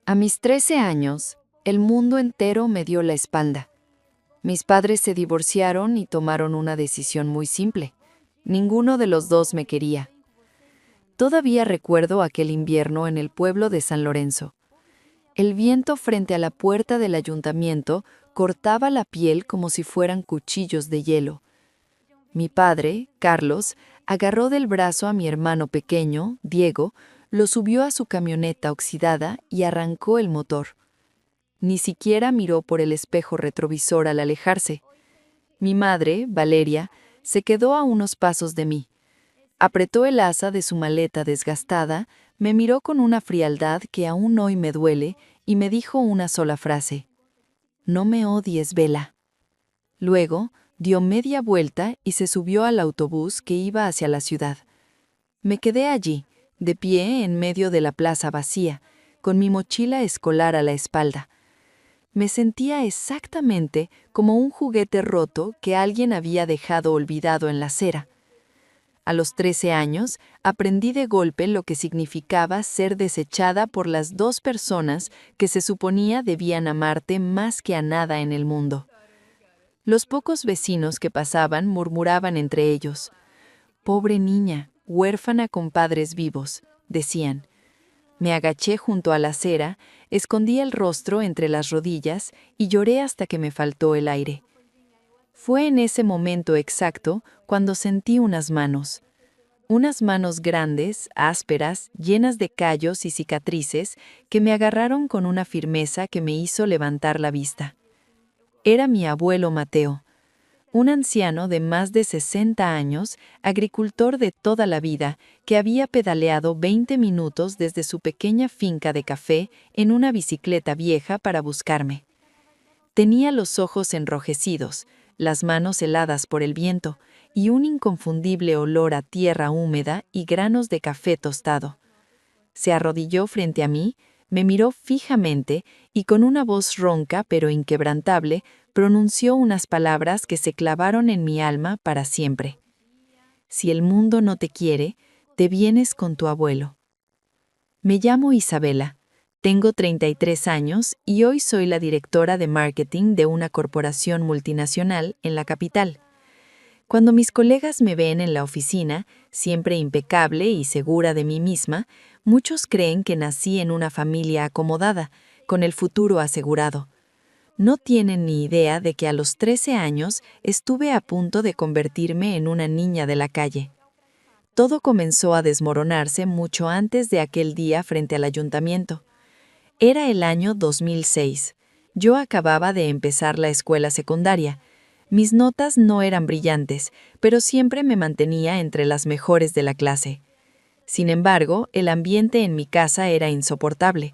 A mis 13 años, el mundo entero me dio la espalda. Mis padres se divorciaron y tomaron una decisión muy simple. Ninguno de los dos me quería. Todavía recuerdo aquel invierno en el pueblo de San Lorenzo. El viento frente a la puerta del ayuntamiento cortaba la piel como si fueran cuchillos de hielo. Mi padre, Carlos, agarró del brazo a mi hermano pequeño, Diego, lo subió a su camioneta oxidada y arrancó el motor. Ni siquiera miró por el espejo retrovisor al alejarse. Mi madre, Valeria, se quedó a unos pasos de mí. Apretó el asa de su maleta desgastada, me miró con una frialdad que aún hoy me duele y me dijo una sola frase: «No me odies, Vela». Luego, dio media vuelta y se subió al autobús que iba hacia la ciudad. Me quedé allí, de pie en medio de la plaza vacía, con mi mochila escolar a la espalda. Me sentía exactamente como un juguete roto que alguien había dejado olvidado en la acera. A los 13 años, aprendí de golpe lo que significaba ser desechada por las dos personas que se suponía debían amarte más que a nada en el mundo. Los pocos vecinos que pasaban murmuraban entre ellos: «Pobre niña, huérfana con padres vivos», decían. Me agaché junto a la acera, escondí el rostro entre las rodillas y lloré hasta que me faltó el aire. Fue en ese momento exacto cuando sentí unas manos grandes, ásperas, llenas de callos y cicatrices, que me agarraron con una firmeza que me hizo levantar la vista. Era mi abuelo Mateo, un anciano de más de 60 años, agricultor de toda la vida, que había pedaleado 20 minutos desde su pequeña finca de café en una bicicleta vieja para buscarme. Tenía los ojos enrojecidos, las manos heladas por el viento y un inconfundible olor a tierra húmeda y granos de café tostado. Se arrodilló frente a mí, me miró fijamente y con una voz ronca pero inquebrantable pronunció unas palabras que se clavaron en mi alma para siempre. «Si el mundo no te quiere, te vienes con tu abuelo». Me llamo Isabela, tengo 33 años y hoy soy la directora de marketing de una corporación multinacional en la capital. Cuando mis colegas me ven en la oficina, siempre impecable y segura de mí misma, muchos creen que nací en una familia acomodada, con el futuro asegurado. No tienen ni idea de que a los 13 años estuve a punto de convertirme en una niña de la calle. Todo comenzó a desmoronarse mucho antes de aquel día frente al ayuntamiento. Era el año 2006. Yo acababa de empezar la escuela secundaria. Mis notas no eran brillantes, pero siempre me mantenía entre las mejores de la clase. Sin embargo, el ambiente en mi casa era insoportable.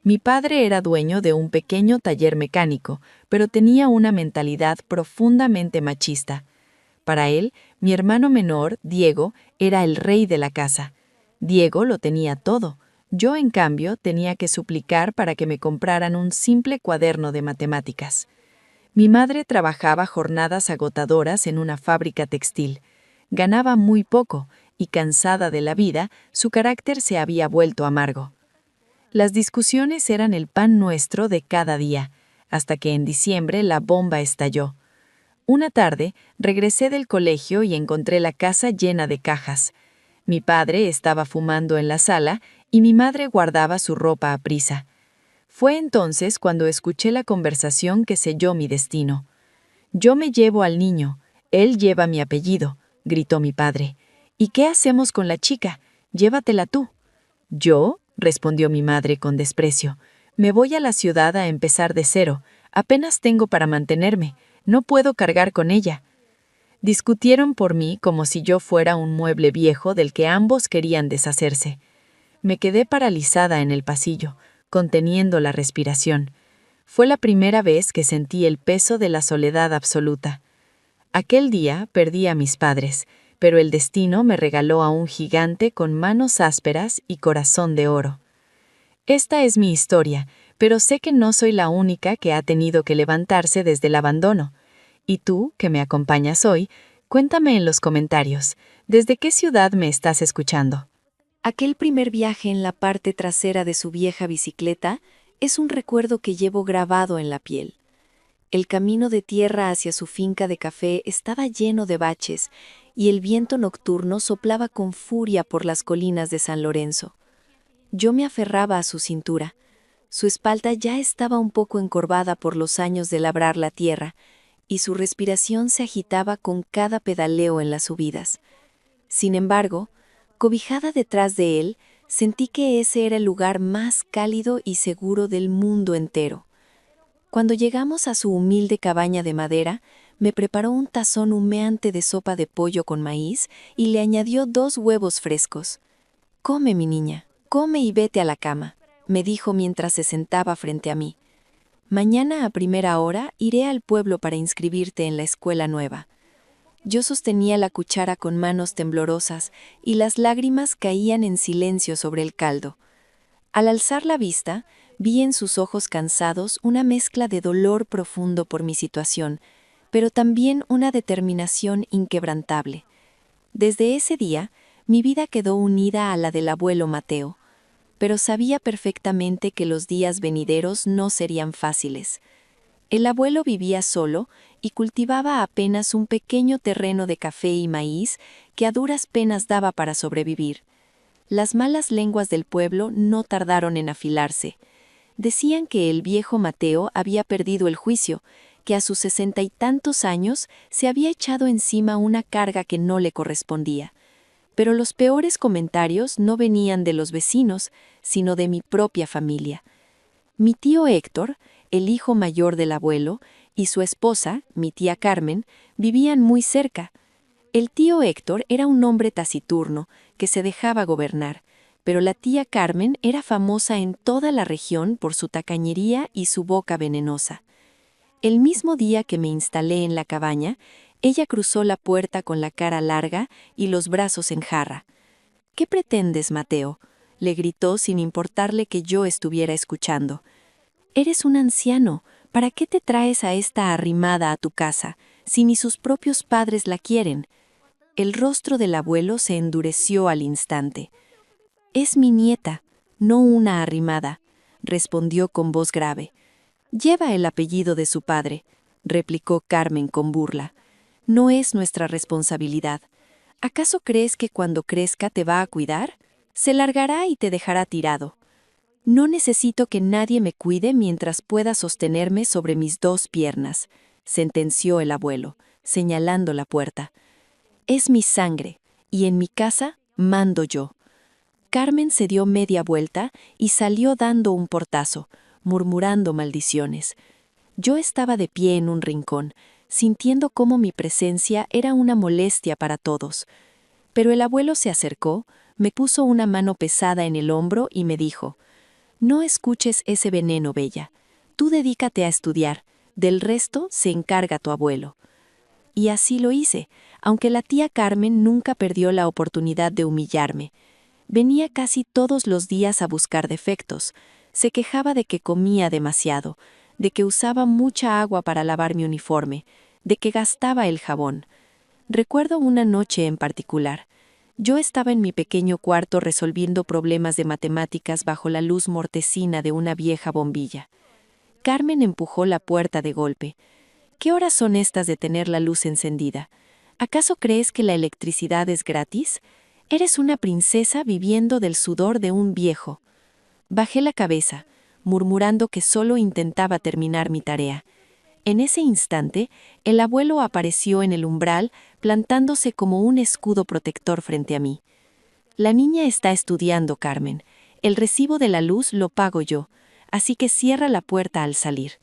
Mi padre era dueño de un pequeño taller mecánico, pero tenía una mentalidad profundamente machista. Para él, mi hermano menor, Diego, era el rey de la casa. Diego lo tenía todo. Yo, en cambio, tenía que suplicar para que me compraran un simple cuaderno de matemáticas. Mi madre trabajaba jornadas agotadoras en una fábrica textil. Ganaba muy poco y, cansada de la vida, su carácter se había vuelto amargo. Las discusiones eran el pan nuestro de cada día, hasta que en diciembre la bomba estalló. Una tarde, regresé del colegio y encontré la casa llena de cajas. Mi padre estaba fumando en la sala y mi madre guardaba su ropa a prisa. Fue entonces cuando escuché la conversación que selló mi destino. «Yo me llevo al niño, él lleva mi apellido», gritó mi padre. «¿Y qué hacemos con la chica? Llévatela tú». «¿Yo?», respondió mi madre con desprecio. «Me voy a la ciudad a empezar de cero. Apenas tengo para mantenerme. No puedo cargar con ella». Discutieron por mí como si yo fuera un mueble viejo del que ambos querían deshacerse. Me quedé paralizada en el pasillo, conteniendo la respiración. Fue la primera vez que sentí el peso de la soledad absoluta. Aquel día perdí a mis padres, pero el destino me regaló a un gigante con manos ásperas y corazón de oro. Esta es mi historia, pero sé que no soy la única que ha tenido que levantarse desde el abandono. Y tú, que me acompañas hoy, cuéntame en los comentarios, ¿desde qué ciudad me estás escuchando? Aquel primer viaje en la parte trasera de su vieja bicicleta Es un recuerdo que llevo grabado en la piel. El camino de tierra hacia su finca de café estaba lleno de baches y el viento nocturno soplaba con furia por las colinas de San Lorenzo. Yo me aferraba a su cintura. Su espalda ya estaba un poco encorvada por los años de labrar la tierra, y su respiración se agitaba con cada pedaleo en las subidas. Sin embargo, cobijada detrás de él, sentí que ese era el lugar más cálido y seguro del mundo entero. Cuando llegamos a su humilde cabaña de madera, me preparó un tazón humeante de sopa de pollo con maíz y le añadió 2 huevos frescos. «Come, mi niña, come y vete a la cama», me dijo mientras se sentaba frente a mí. «Mañana a primera hora iré al pueblo para inscribirte en la escuela nueva». Yo sostenía la cuchara con manos temblorosas y las lágrimas caían en silencio sobre el caldo. Al alzar la vista, vi en sus ojos cansados una mezcla de dolor profundo por mi situación, pero también una determinación inquebrantable. Desde ese día, mi vida quedó unida a la del abuelo Mateo, pero sabía perfectamente que los días venideros no serían fáciles. El abuelo vivía solo y cultivaba apenas un pequeño terreno de café y maíz que a duras penas daba para sobrevivir. Las malas lenguas del pueblo no tardaron en afilarse. Decían que el viejo Mateo había perdido el juicio, que a sus 60 y tantos años se había echado encima una carga que no le correspondía. Pero los peores comentarios no venían de los vecinos, sino de mi propia familia. Mi tío Héctor, el hijo mayor del abuelo, y su esposa, mi tía Carmen, vivían muy cerca. El tío Héctor era un hombre taciturno, que se dejaba gobernar, pero la tía Carmen era famosa en toda la región por su tacañería y su boca venenosa. El mismo día que me instalé en la cabaña, ella cruzó la puerta con la cara larga y los brazos en jarra. «¿Qué pretendes, Mateo?», le gritó sin importarle que yo estuviera escuchando. «Eres un anciano. ¿Para qué te traes a esta arrimada a tu casa, si ni sus propios padres la quieren?». El rostro del abuelo se endureció al instante. «Es mi nieta, no una arrimada», respondió con voz grave. «Lleva el apellido de su padre», replicó Carmen con burla. «No es nuestra responsabilidad. ¿Acaso crees que cuando crezca te va a cuidar? Se largará y te dejará tirado». «No necesito que nadie me cuide mientras pueda sostenerme sobre mis 2 piernas», sentenció el abuelo, señalando la puerta. «Es mi sangre, y en mi casa mando yo». Carmen se dio media vuelta y salió dando un portazo, murmurando maldiciones. Yo estaba de pie en un rincón, sintiendo cómo mi presencia era una molestia para todos. Pero el abuelo se acercó, me puso una mano pesada en el hombro y me dijo: «No escuches ese veneno, Bella. Tú dedícate a estudiar, del resto se encarga tu abuelo». Y así lo hice, aunque la tía Carmen nunca perdió la oportunidad de humillarme. Venía casi todos los días a buscar defectos. Se quejaba de que comía demasiado, de que usaba mucha agua para lavar mi uniforme, de que gastaba el jabón. Recuerdo una noche en particular. Yo estaba en mi pequeño cuarto resolviendo problemas de matemáticas bajo la luz mortecina de una vieja bombilla. Carmen empujó la puerta de golpe. «¿Qué horas son estas de tener la luz encendida? ¿Acaso crees que la electricidad es gratis? Eres una princesa viviendo del sudor de un viejo». Bajé la cabeza, murmurando que solo intentaba terminar mi tarea. En ese instante, el abuelo apareció en el umbral, plantándose como un escudo protector frente a mí. «La niña está estudiando, Carmen. El recibo de la luz lo pago yo, así que cierra la puerta al salir».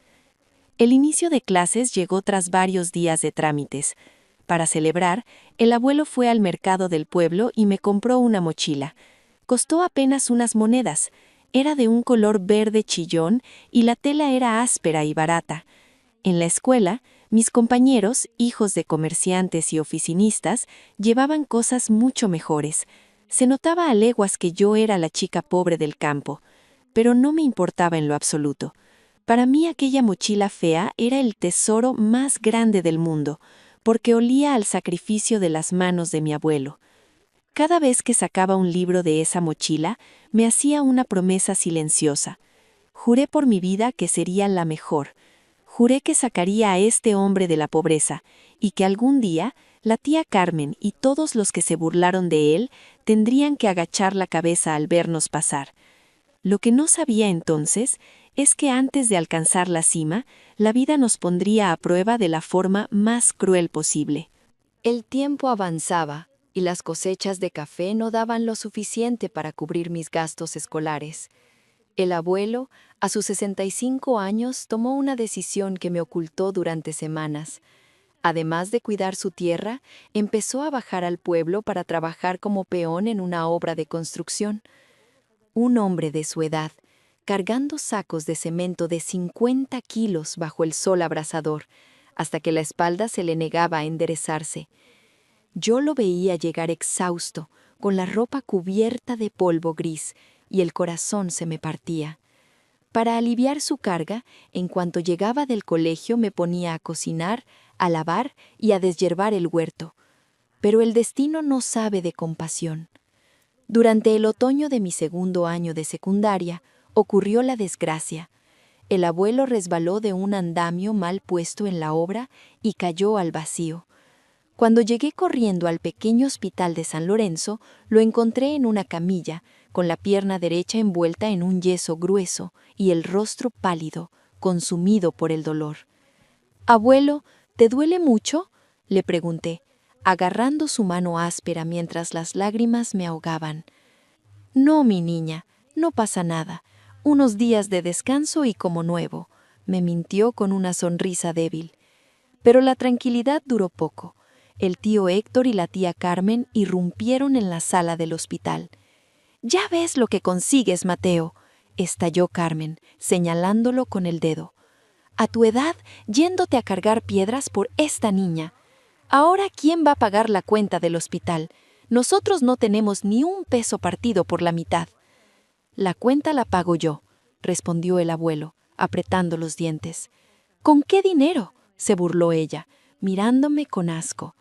El inicio de clases llegó tras varios días de trámites. Para celebrar, el abuelo fue al mercado del pueblo y me compró una mochila. Costó apenas unas monedas. Era de un color verde chillón y la tela era áspera y barata. En la escuela, mis compañeros, hijos de comerciantes y oficinistas, llevaban cosas mucho mejores. Se notaba a leguas que yo era la chica pobre del campo, pero no me importaba en lo absoluto. Para mí aquella mochila fea era el tesoro más grande del mundo, porque olía al sacrificio de las manos de mi abuelo. Cada vez que sacaba un libro de esa mochila, me hacía una promesa silenciosa. Juré por mi vida que sería la mejor. Juré que sacaría a este hombre de la pobreza, y que algún día la tía Carmen y todos los que se burlaron de él tendrían que agachar la cabeza al vernos pasar. Lo que no sabía entonces es que antes de alcanzar la cima, la vida nos pondría a prueba de la forma más cruel posible. El tiempo avanzaba y las cosechas de café no daban lo suficiente para cubrir mis gastos escolares. El abuelo, a sus 65 años, tomó una decisión que me ocultó durante semanas. Además de cuidar su tierra, empezó a bajar al pueblo para trabajar como peón en una obra de construcción. Un hombre de su edad, cargando sacos de cemento de 50 kilos bajo el sol abrasador, hasta que la espalda se le negaba a enderezarse. Yo lo veía llegar exhausto, con la ropa cubierta de polvo gris, y el corazón se me partía. Para aliviar su carga, en cuanto llegaba del colegio me ponía a cocinar, a lavar y a deshiervar el huerto. Pero el destino no sabe de compasión. Durante el otoño de mi segundo año de secundaria, ocurrió la desgracia. El abuelo resbaló de un andamio mal puesto en la obra y cayó al vacío. Cuando llegué corriendo al pequeño hospital de San Lorenzo, lo encontré en una camilla, con la pierna derecha envuelta en un yeso grueso y el rostro pálido, consumido por el dolor. «Abuelo, ¿te duele mucho?», le pregunté, agarrando su mano áspera mientras las lágrimas me ahogaban. «No, mi niña, no pasa nada. Unos días de descanso y como nuevo», me mintió con una sonrisa débil. Pero la tranquilidad duró poco. El tío Héctor y la tía Carmen irrumpieron en la sala del hospital. «Ya ves lo que consigues, Mateo», estalló Carmen, señalándolo con el dedo. «A tu edad, yéndote a cargar piedras por esta niña. Ahora, ¿quién va a pagar la cuenta del hospital? Nosotros no tenemos ni un peso partido por la mitad». «La cuenta la pago yo», respondió el abuelo, apretando los dientes. «¿Con qué dinero?», se burló ella, mirándome con asco.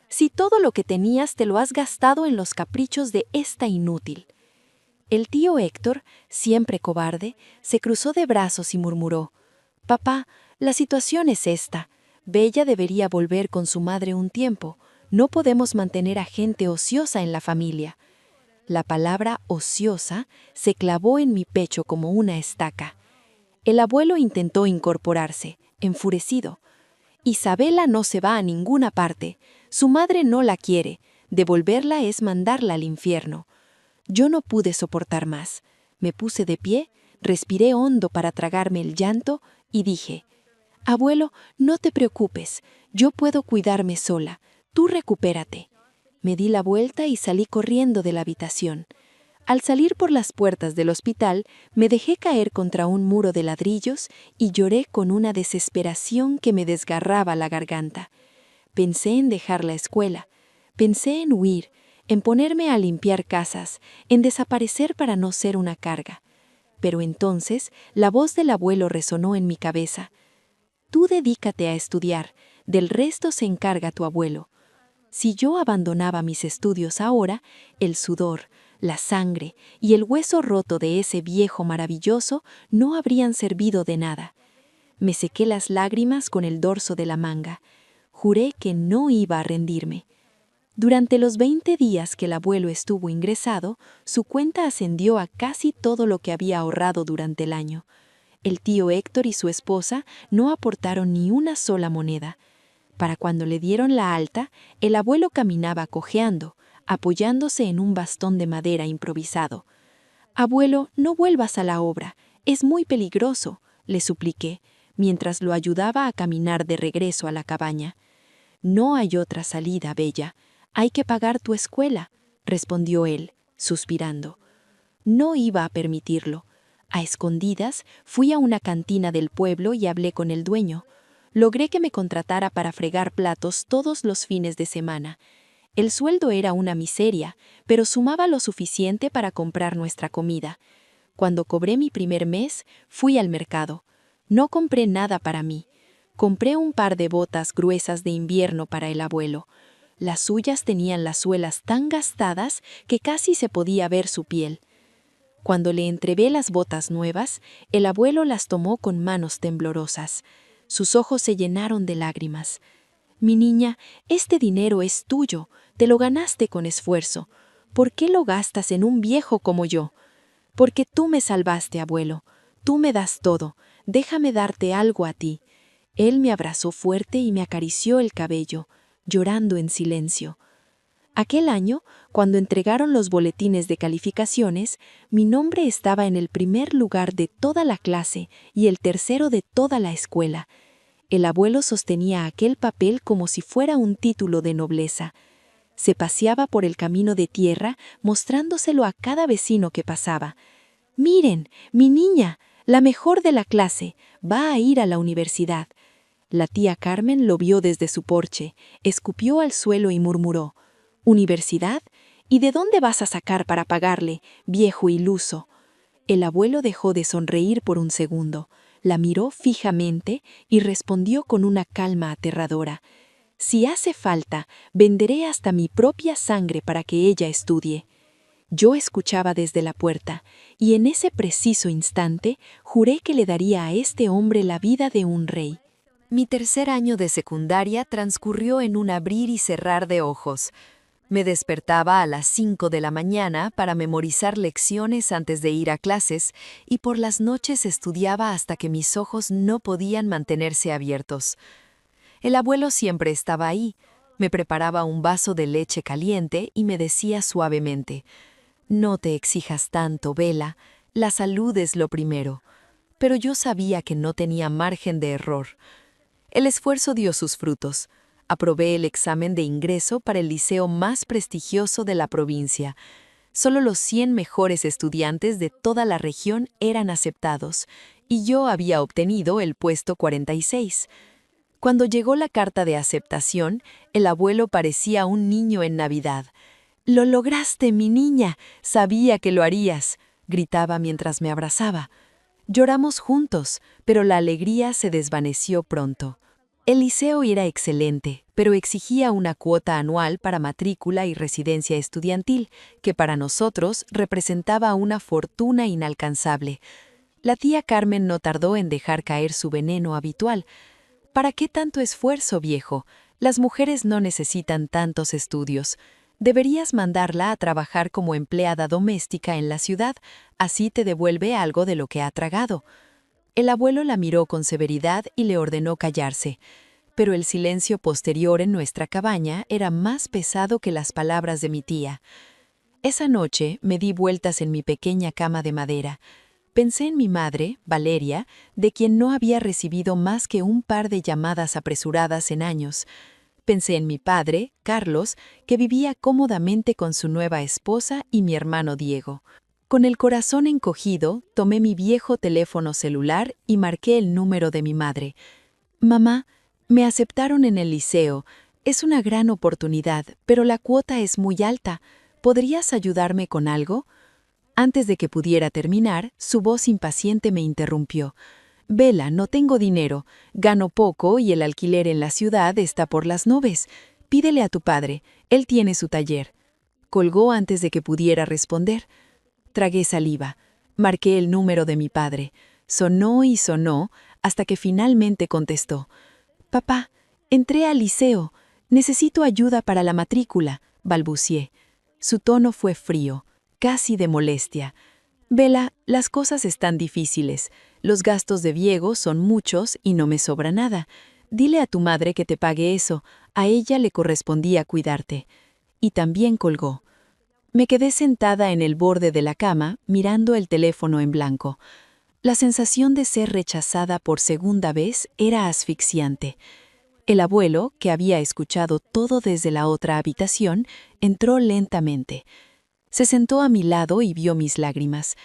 «Si todo lo que tenías te lo has gastado en los caprichos de esta inútil». El tío Héctor, siempre cobarde, se cruzó de brazos y murmuró: «Papá, la situación es esta. Bella debería volver con su madre un tiempo. No podemos mantener a gente ociosa en la familia». La palabra ociosa se clavó en mi pecho como una estaca. El abuelo intentó incorporarse, enfurecido. «Isabela no se va a ninguna parte. Su madre no la quiere. Devolverla es mandarla al infierno». Yo no pude soportar más. Me puse de pie, respiré hondo para tragarme el llanto y dije: «Abuelo, no te preocupes. Yo puedo cuidarme sola. Tú recupérate». Me di la vuelta y salí corriendo de la habitación. Al salir por las puertas del hospital, me dejé caer contra un muro de ladrillos y lloré con una desesperación que me desgarraba la garganta. Pensé en dejar la escuela. Pensé en huir, en ponerme a limpiar casas, en desaparecer para no ser una carga. Pero entonces la voz del abuelo resonó en mi cabeza: «Tú dedícate a estudiar, del resto se encarga tu abuelo». Si yo abandonaba mis estudios ahora, el sudor, la sangre y el hueso roto de ese viejo maravilloso no habrían servido de nada. Me sequé las lágrimas con el dorso de la manga. Juré que no iba a rendirme. Durante los 20 días que el abuelo estuvo ingresado, su cuenta ascendió a casi todo lo que había ahorrado durante el año. El tío Héctor y su esposa no aportaron ni una sola moneda. Para cuando le dieron la alta, el abuelo caminaba cojeando, apoyándose en un bastón de madera improvisado. «Abuelo, no vuelvas a la obra, es muy peligroso», le supliqué, mientras lo ayudaba a caminar de regreso a la cabaña. «No hay otra salida, Bella. Hay que pagar tu escuela», respondió él, suspirando. No iba a permitirlo. A escondidas, fui a una cantina del pueblo y hablé con el dueño. Logré que me contratara para fregar platos todos los fines de semana. El sueldo era una miseria, pero sumaba lo suficiente para comprar nuestra comida. Cuando cobré mi primer mes, fui al mercado. No compré nada para mí. Compré un par de botas gruesas de invierno para el abuelo. Las suyas tenían las suelas tan gastadas que casi se podía ver su piel. Cuando le entrevé las botas nuevas, el abuelo las tomó con manos temblorosas. Sus ojos se llenaron de lágrimas. Mi niña, este dinero es tuyo, te lo ganaste con esfuerzo. ¿Por qué lo gastas en un viejo como yo? Porque tú me salvaste, abuelo. Tú me das todo. Déjame darte algo a ti. Él me abrazó fuerte y me acarició el cabello, llorando en silencio. Aquel año, cuando entregaron los boletines de calificaciones, mi nombre estaba en el primer lugar de toda la clase y el tercero de toda la escuela. El abuelo sostenía aquel papel como si fuera un título de nobleza. Se paseaba por el camino de tierra, mostrándoselo a cada vecino que pasaba. «Miren, mi niña, la mejor de la clase, va a ir a la universidad». La tía Carmen lo vio desde su porche, escupió al suelo y murmuró: «¿Universidad? ¿Y de dónde vas a sacar para pagarle, viejo iluso?». El abuelo dejó de sonreír por un segundo, la miró fijamente y respondió con una calma aterradora: «Si hace falta, venderé hasta mi propia sangre para que ella estudie». Yo escuchaba desde la puerta, y en ese preciso instante juré que le daría a este hombre la vida de un rey. Mi tercer año de secundaria transcurrió en un abrir y cerrar de ojos. Me despertaba a las 5 de la mañana para memorizar lecciones antes de ir a clases y por las noches estudiaba hasta que mis ojos no podían mantenerse abiertos. El abuelo siempre estaba ahí. Me preparaba un vaso de leche caliente y me decía suavemente: «No te exijas tanto, Bella, la salud es lo primero». Pero yo sabía que no tenía margen de error. El esfuerzo dio sus frutos. Aprobé el examen de ingreso para el liceo más prestigioso de la provincia. Solo los 100 mejores estudiantes de toda la región eran aceptados, y yo había obtenido el puesto 46. Cuando llegó la carta de aceptación, el abuelo parecía un niño en Navidad. «Lo lograste, mi niña, sabía que lo harías», gritaba mientras me abrazaba. Lloramos juntos, pero la alegría se desvaneció pronto. El liceo era excelente, pero exigía una cuota anual para matrícula y residencia estudiantil, que para nosotros representaba una fortuna inalcanzable. La tía Carmen no tardó en dejar caer su veneno habitual. «¿Para qué tanto esfuerzo, viejo? Las mujeres no necesitan tantos estudios. Deberías mandarla a trabajar como empleada doméstica en la ciudad, así te devuelve algo de lo que ha tragado». El abuelo la miró con severidad y le ordenó callarse, pero el silencio posterior en nuestra cabaña era más pesado que las palabras de mi tía. Esa noche me di vueltas en mi pequeña cama de madera. Pensé en mi madre, Valeria, de quien no había recibido más que un par de llamadas apresuradas en años. Pensé en mi padre, Carlos, que vivía cómodamente con su nueva esposa y mi hermano Diego. Con el corazón encogido, tomé mi viejo teléfono celular y marqué el número de mi madre. «Mamá, me aceptaron en el liceo. Es una gran oportunidad, pero la cuota es muy alta. ¿Podrías ayudarme con algo?». Antes de que pudiera terminar, su voz impaciente me interrumpió. «Bella, no tengo dinero. Gano poco y el alquiler en la ciudad está por las nubes. Pídele a tu padre. Él tiene su taller». Colgó antes de que pudiera responder. Tragué saliva. Marqué el número de mi padre. Sonó y sonó hasta que finalmente contestó. «Papá, entré al liceo. Necesito ayuda para la matrícula», balbucié. Su tono fue frío, casi de molestia. «Bella, las cosas están difíciles. Los gastos de Diego son muchos y no me sobra nada. Dile a tu madre que te pague eso. A ella le correspondía cuidarte». Y también colgó. Me quedé sentada en el borde de la cama, mirando el teléfono en blanco. La sensación de ser rechazada por segunda vez era asfixiante. El abuelo, que había escuchado todo desde la otra habitación, entró lentamente. Se sentó a mi lado y vio mis lágrimas.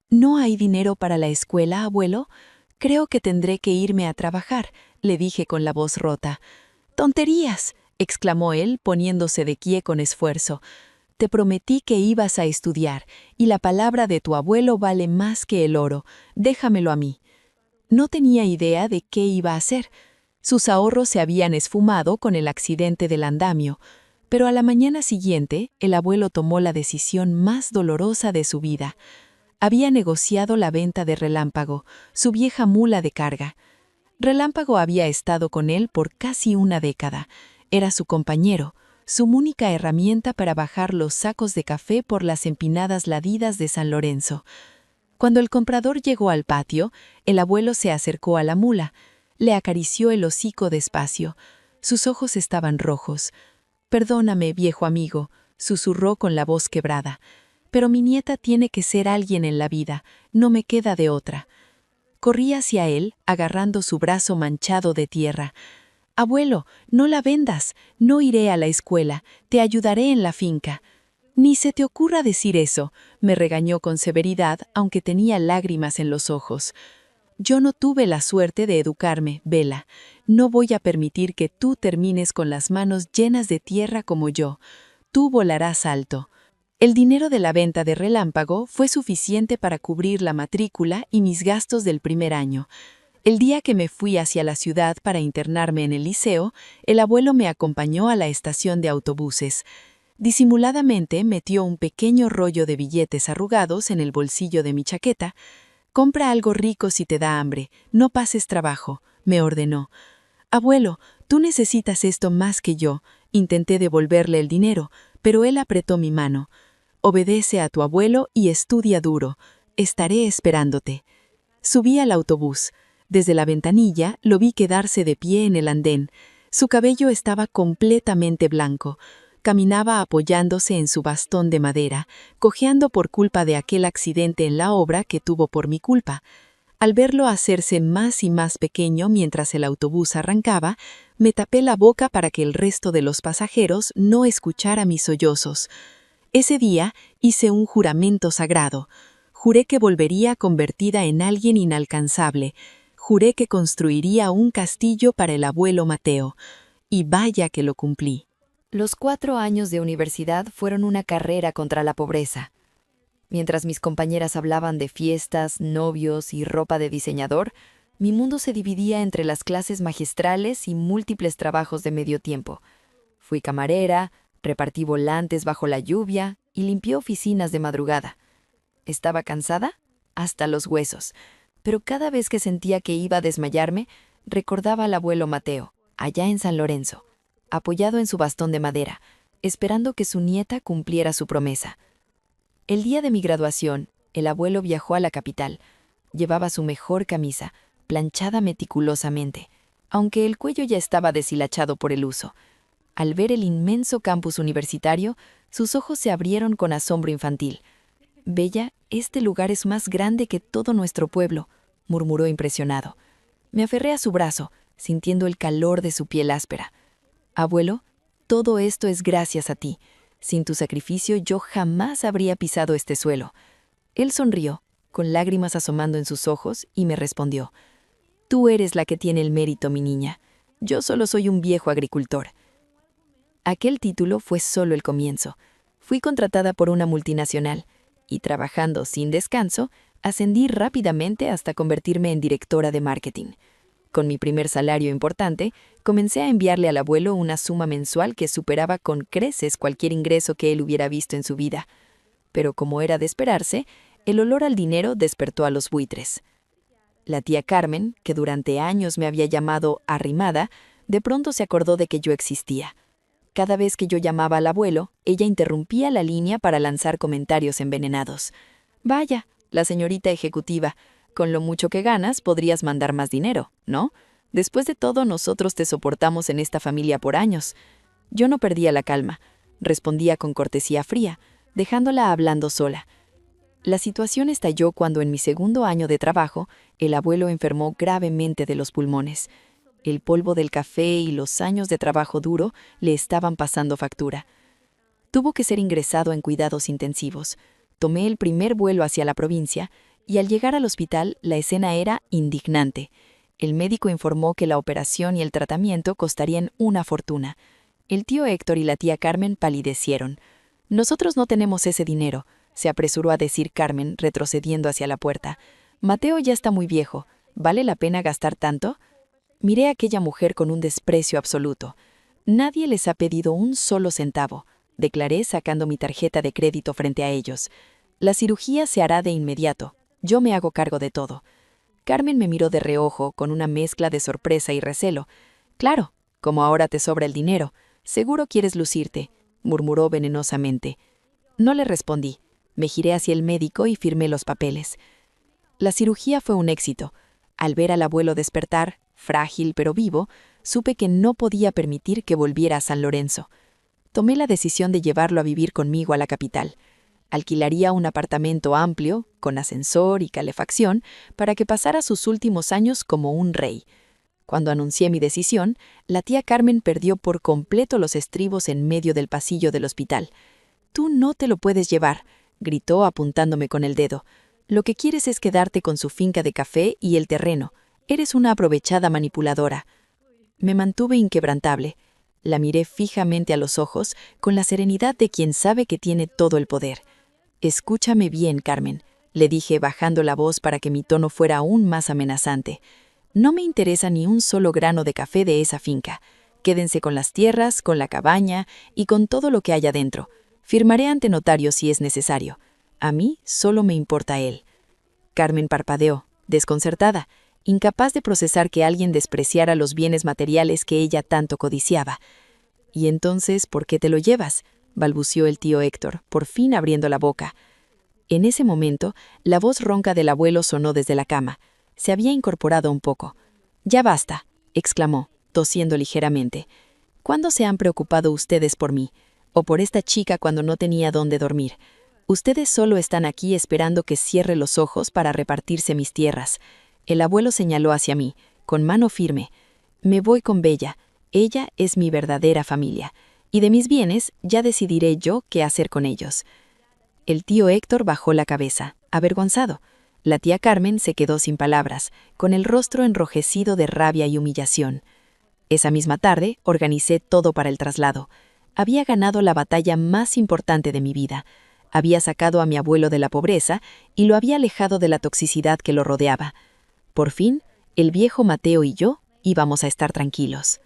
«¿No hay dinero para la escuela, abuelo? Creo que tendré que irme a trabajar», le dije con la voz rota. «¡Tonterías!», exclamó él, poniéndose de pie con esfuerzo. «Te prometí que ibas a estudiar, y la palabra de tu abuelo vale más que el oro. Déjamelo a mí». No tenía idea de qué iba a hacer. Sus ahorros se habían esfumado con el accidente del andamio, pero a la mañana siguiente el abuelo tomó la decisión más dolorosa de su vida. Había negociado la venta de Relámpago, su vieja mula de carga. Relámpago había estado con él por casi una década. Era su compañero, su única herramienta para bajar los sacos de café por las empinadas ladidas de San Lorenzo. Cuando el comprador llegó al patio, el abuelo se acercó a la mula, le acarició el hocico despacio. Sus ojos estaban rojos. «Perdóname, viejo amigo», susurró con la voz quebrada. «Pero mi nieta tiene que ser alguien en la vida, no me queda de otra». Corrí hacia él, agarrando su brazo manchado de tierra. «Abuelo, no la vendas, no iré a la escuela, te ayudaré en la finca». «Ni se te ocurra decir eso», me regañó con severidad, aunque tenía lágrimas en los ojos. «Yo no tuve la suerte de educarme, Bella. No voy a permitir que tú termines con las manos llenas de tierra como yo. Tú volarás alto». El dinero de la venta de Relámpago fue suficiente para cubrir la matrícula y mis gastos del primer año. El día que me fui hacia la ciudad para internarme en el liceo, el abuelo me acompañó a la estación de autobuses. Disimuladamente metió un pequeño rollo de billetes arrugados en el bolsillo de mi chaqueta. «Compra algo rico si te da hambre, no pases trabajo», me ordenó. «Abuelo, tú necesitas esto más que yo». Intenté devolverle el dinero, pero él apretó mi mano. «Obedece a tu abuelo y estudia duro. Estaré esperándote». Subí al autobús. Desde la ventanilla lo vi quedarse de pie en el andén. Su cabello estaba completamente blanco. Caminaba apoyándose en su bastón de madera, cojeando por culpa de aquel accidente en la obra que tuvo por mi culpa. Al verlo hacerse más y más pequeño mientras el autobús arrancaba, me tapé la boca para que el resto de los pasajeros no escuchara mis sollozos. Ese día hice un juramento sagrado. Juré que volvería convertida en alguien inalcanzable. Juré que construiría un castillo para el abuelo Mateo. Y vaya que lo cumplí. Los 4 años de universidad fueron una carrera contra la pobreza. Mientras mis compañeras hablaban de fiestas, novios y ropa de diseñador, mi mundo se dividía entre las clases magistrales y múltiples trabajos de medio tiempo. Fui camarera, repartí volantes bajo la lluvia y limpié oficinas de madrugada. ¿Estaba cansada? Hasta los huesos. Pero cada vez que sentía que iba a desmayarme, recordaba al abuelo Mateo, allá en San Lorenzo, apoyado en su bastón de madera, esperando que su nieta cumpliera su promesa. El día de mi graduación, el abuelo viajó a la capital. Llevaba su mejor camisa, planchada meticulosamente, aunque el cuello ya estaba deshilachado por el uso. Al ver el inmenso campus universitario, sus ojos se abrieron con asombro infantil. «Bella, este lugar es más grande que todo nuestro pueblo», murmuró impresionado. Me aferré a su brazo, sintiendo el calor de su piel áspera. «Abuelo, todo esto es gracias a ti. Sin tu sacrificio yo jamás habría pisado este suelo». Él sonrió, con lágrimas asomando en sus ojos, y me respondió: «Tú eres la que tiene el mérito, mi niña. Yo solo soy un viejo agricultor». Aquel título fue solo el comienzo. Fui contratada por una multinacional y, trabajando sin descanso, ascendí rápidamente hasta convertirme en directora de marketing. Con mi primer salario importante, comencé a enviarle al abuelo una suma mensual que superaba con creces cualquier ingreso que él hubiera visto en su vida. Pero como era de esperarse, el olor al dinero despertó a los buitres. La tía Carmen, que durante años me había llamado arrimada, de pronto se acordó de que yo existía. Cada vez que yo llamaba al abuelo, ella interrumpía la línea para lanzar comentarios envenenados. «Vaya, la señorita ejecutiva, con lo mucho que ganas podrías mandar más dinero, ¿no? Después de todo, nosotros te soportamos en esta familia por años». Yo no perdía la calma. Respondía con cortesía fría, dejándola hablando sola. La situación estalló cuando en mi segundo año de trabajo, el abuelo enfermó gravemente de los pulmones. El polvo del café y los años de trabajo duro le estaban pasando factura. Tuvo que ser ingresado en cuidados intensivos. Tomé el primer vuelo hacia la provincia y al llegar al hospital la escena era indignante. El médico informó que la operación y el tratamiento costarían una fortuna. El tío Héctor y la tía Carmen palidecieron. «Nosotros no tenemos ese dinero», se apresuró a decir Carmen, retrocediendo hacia la puerta. «Mateo ya está muy viejo. ¿Vale la pena gastar tanto?» Miré a aquella mujer con un desprecio absoluto. «Nadie les ha pedido un solo centavo», declaré sacando mi tarjeta de crédito frente a ellos. La cirugía se hará de inmediato. Yo me hago cargo de todo. Carmen me miró de reojo con una mezcla de sorpresa y recelo. Claro, como ahora te sobra el dinero, seguro quieres lucirte, murmuró venenosamente. No le respondí. Me giré hacia el médico y firmé los papeles. La cirugía fue un éxito. Al ver al abuelo despertar, frágil pero vivo, supe que no podía permitir que volviera a San Lorenzo. Tomé la decisión de llevarlo a vivir conmigo a la capital. Alquilaría un apartamento amplio, con ascensor y calefacción, para que pasara sus últimos años como un rey. Cuando anuncié mi decisión, la tía Carmen perdió por completo los estribos en medio del pasillo del hospital. «Tú no te lo puedes llevar», gritó apuntándome con el dedo. «Lo que quieres es quedarte con su finca de café y el terreno. Eres una aprovechada manipuladora». Me mantuve inquebrantable. La miré fijamente a los ojos, con la serenidad de quien sabe que tiene todo el poder. «Escúchame bien, Carmen», le dije bajando la voz para que mi tono fuera aún más amenazante. «No me interesa ni un solo grano de café de esa finca. Quédense con las tierras, con la cabaña y con todo lo que haya dentro. Firmaré ante notario si es necesario. A mí solo me importa él». Carmen parpadeó, desconcertada, incapaz de procesar que alguien despreciara los bienes materiales que ella tanto codiciaba. «¿Y entonces por qué te lo llevas?», balbució el tío Héctor, por fin abriendo la boca. En ese momento, la voz ronca del abuelo sonó desde la cama. Se había incorporado un poco. «Ya basta», exclamó, tosiendo ligeramente. «¿Cuándo se han preocupado ustedes por mí? ¿O por esta chica cuando no tenía dónde dormir? Ustedes solo están aquí esperando que cierre los ojos para repartirse mis tierras». El abuelo señaló hacia mí, con mano firme. «Me voy con Bella. Ella es mi verdadera familia. Y de mis bienes ya decidiré yo qué hacer con ellos». El tío Héctor bajó la cabeza, avergonzado. La tía Carmen se quedó sin palabras, con el rostro enrojecido de rabia y humillación. Esa misma tarde organicé todo para el traslado. Había ganado la batalla más importante de mi vida. Había sacado a mi abuelo de la pobreza y lo había alejado de la toxicidad que lo rodeaba. Por fin, el viejo Mateo y yo íbamos a estar tranquilos.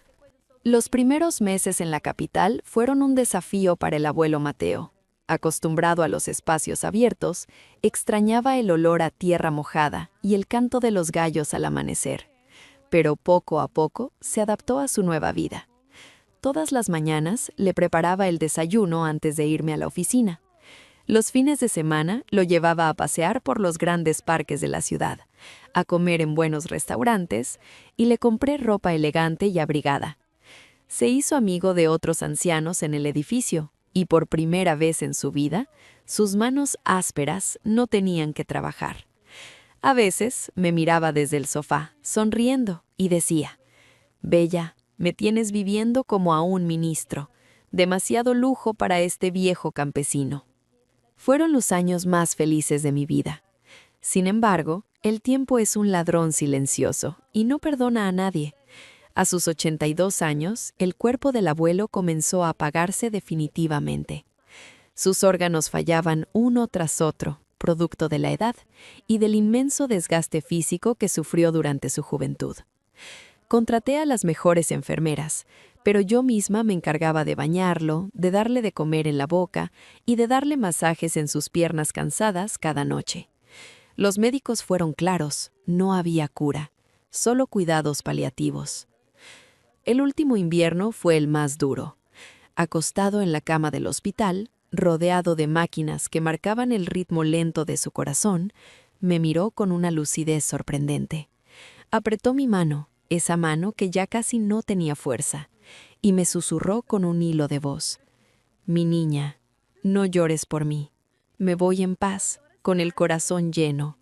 Los primeros meses en la capital fueron un desafío para el abuelo Mateo. Acostumbrado a los espacios abiertos, extrañaba el olor a tierra mojada y el canto de los gallos al amanecer. Pero poco a poco se adaptó a su nueva vida. Todas las mañanas le preparaba el desayuno antes de irme a la oficina. Los fines de semana lo llevaba a pasear por los grandes parques de la ciudad, a comer en buenos restaurantes y le compré ropa elegante y abrigada. Se hizo amigo de otros ancianos en el edificio y por primera vez en su vida, sus manos ásperas no tenían que trabajar. A veces me miraba desde el sofá, sonriendo, y decía: «Bella, me tienes viviendo como a un ministro, demasiado lujo para este viejo campesino». Fueron los años más felices de mi vida. Sin embargo, el tiempo es un ladrón silencioso y no perdona a nadie. A sus 82 años, el cuerpo del abuelo comenzó a apagarse definitivamente. Sus órganos fallaban uno tras otro, producto de la edad y del inmenso desgaste físico que sufrió durante su juventud. Contraté a las mejores enfermeras, pero yo misma me encargaba de bañarlo, de darle de comer en la boca y de darle masajes en sus piernas cansadas cada noche. Los médicos fueron claros: no había cura, solo cuidados paliativos. El último invierno fue el más duro. Acostado en la cama del hospital, rodeado de máquinas que marcaban el ritmo lento de su corazón, me miró con una lucidez sorprendente. Apretó mi mano, esa mano que ya casi no tenía fuerza, y me susurró con un hilo de voz: «Mi niña, no llores por mí. Me voy en paz, con el corazón lleno».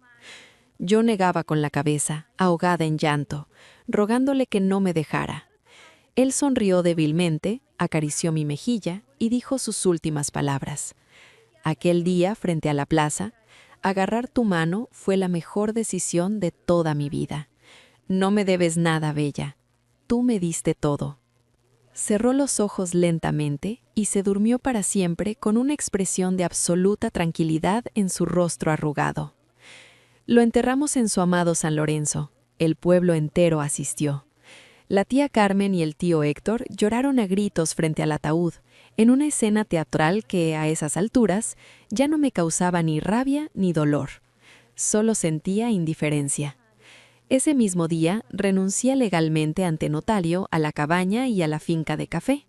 Yo negaba con la cabeza, ahogada en llanto, rogándole que no me dejara. Él sonrió débilmente, acarició mi mejilla y dijo sus últimas palabras. Aquel día, frente a la plaza, agarrar tu mano fue la mejor decisión de toda mi vida. No me debes nada, Bella. Tú me diste todo. Cerró los ojos lentamente y se durmió para siempre con una expresión de absoluta tranquilidad en su rostro arrugado. Lo enterramos en su amado San Lorenzo. El pueblo entero asistió. La tía Carmen y el tío Héctor lloraron a gritos frente al ataúd, en una escena teatral que, a esas alturas, ya no me causaba ni rabia ni dolor. Solo sentía indiferencia. Ese mismo día renuncié legalmente ante notario a la cabaña y a la finca de café.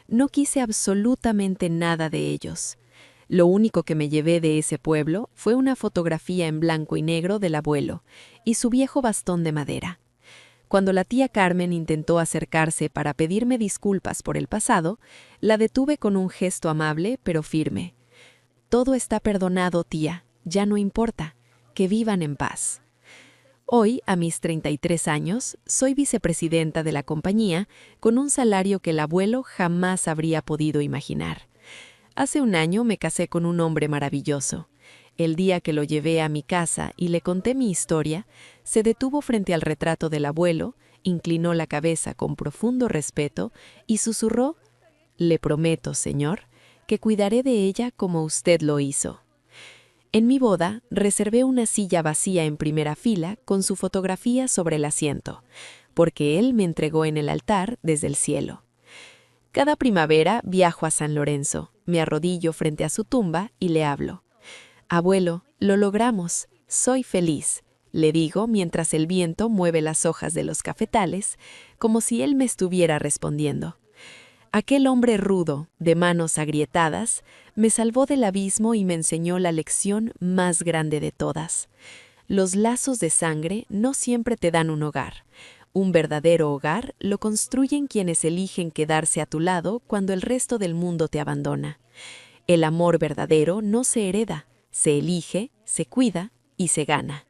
No quise absolutamente nada de ellos. Lo único que me llevé de ese pueblo fue una fotografía en blanco y negro del abuelo y su viejo bastón de madera. Cuando la tía Carmen intentó acercarse para pedirme disculpas por el pasado, la detuve con un gesto amable pero firme. «Todo está perdonado, tía, ya no importa, que vivan en paz». Hoy, a mis 33 años, soy vicepresidenta de la compañía con un salario que el abuelo jamás habría podido imaginar. Hace un año me casé con un hombre maravilloso. El día que lo llevé a mi casa y le conté mi historia, se detuvo frente al retrato del abuelo, inclinó la cabeza con profundo respeto y susurró: «Le prometo, señor, que cuidaré de ella como usted lo hizo». En mi boda, reservé una silla vacía en primera fila con su fotografía sobre el asiento, porque él me entregó en el altar desde el cielo. Cada primavera viajo a San Lorenzo, me arrodillo frente a su tumba y le hablo. «Abuelo, lo logramos, soy feliz», le digo mientras el viento mueve las hojas de los cafetales, como si él me estuviera respondiendo. Aquel hombre rudo, de manos agrietadas, me salvó del abismo y me enseñó la lección más grande de todas. Los lazos de sangre no siempre te dan un hogar. Un verdadero hogar lo construyen quienes eligen quedarse a tu lado cuando el resto del mundo te abandona. El amor verdadero no se hereda, se elige, se cuida y se gana.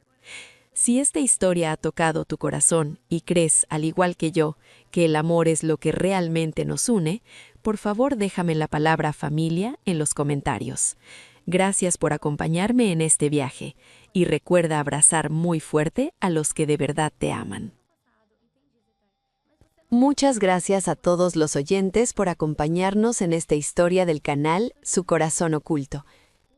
Si esta historia ha tocado tu corazón y crees, al igual que yo, que el amor es lo que realmente nos une, por favor déjame la palabra familia en los comentarios. Gracias por acompañarme en este viaje y recuerda abrazar muy fuerte a los que de verdad te aman. Muchas gracias a todos los oyentes por acompañarnos en esta historia del canal Su Corazón Oculto.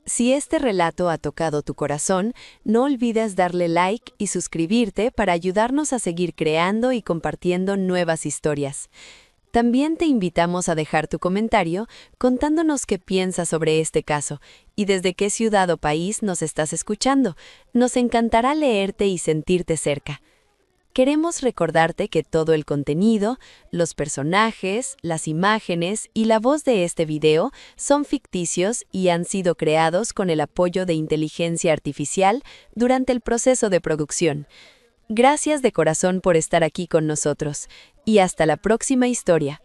Si este relato ha tocado tu corazón, no olvides darle like y suscribirte para ayudarnos a seguir creando y compartiendo nuevas historias. También te invitamos a dejar tu comentario contándonos qué piensas sobre este caso y desde qué ciudad o país nos estás escuchando. Nos encantará leerte y sentirte cerca. Queremos recordarte que todo el contenido, los personajes, las imágenes y la voz de este video son ficticios y han sido creados con el apoyo de inteligencia artificial durante el proceso de producción. Gracias de corazón por estar aquí con nosotros y hasta la próxima historia.